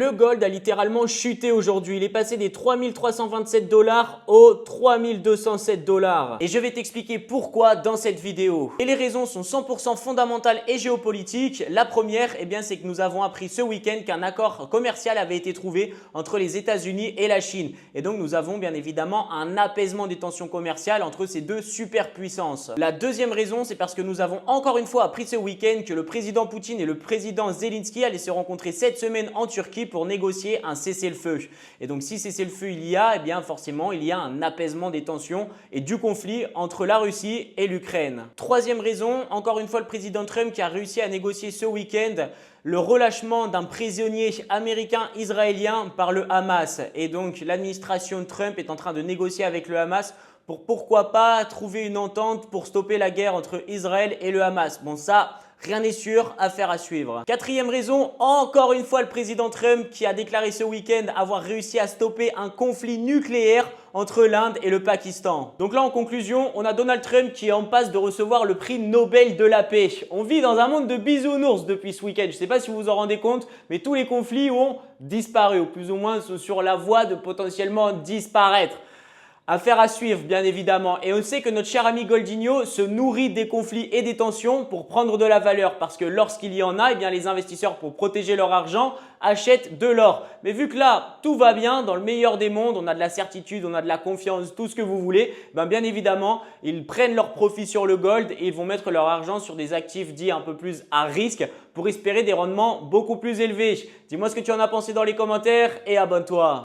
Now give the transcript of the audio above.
Le gold a littéralement chuté aujourd'hui. Il est passé des 3327 $ aux 3207 $. Et je vais t'expliquer pourquoi dans cette vidéo. Et les raisons sont 100% fondamentales et géopolitiques. La première, c'est que nous avons appris ce week-end qu'un accord commercial avait été trouvé entre les États-Unis et la Chine. Et donc nous avons bien évidemment un apaisement des tensions commerciales entre ces deux superpuissances. La deuxième raison, c'est parce que nous avons encore une fois appris ce week-end que le président Poutine et le président Zelensky allaient se rencontrer cette semaine en Turquie pour négocier un cessez-le-feu. Et donc si cessez-le-feu il y a, forcément il y a un apaisement des tensions et du conflit entre la Russie et l'Ukraine. Troisième raison, encore une fois le président Trump qui a réussi à négocier ce week-end le relâchement d'un prisonnier américain israélien par le Hamas. Et donc l'administration Trump est en train de négocier avec le Hamas pour pourquoi pas trouver une entente pour stopper la guerre entre Israël et le Hamas. Bon ça, rien n'est sûr, affaire à suivre. Quatrième raison, encore une fois le président Trump qui a déclaré ce week-end avoir réussi à stopper un conflit nucléaire entre l'Inde et le Pakistan. Donc là en conclusion, on a Donald Trump qui est en passe de recevoir le prix Nobel de la paix. On vit dans un monde de bisounours depuis ce week-end. Je ne sais pas si vous vous en rendez compte, mais tous les conflits ont disparu ou plus ou moins sont sur la voie de potentiellement disparaître. Affaire à suivre bien évidemment, et on sait que notre cher ami Goldinho se nourrit des conflits et des tensions pour prendre de la valeur parce que lorsqu'il y en a, les investisseurs pour protéger leur argent achètent de l'or. Mais vu que là tout va bien, dans le meilleur des mondes, on a de la certitude, on a de la confiance, tout ce que vous voulez, bien évidemment ils prennent leur profit sur le gold et ils vont mettre leur argent sur des actifs dits un peu plus à risque pour espérer des rendements beaucoup plus élevés. Dis-moi ce que tu en as pensé dans les commentaires et abonne-toi.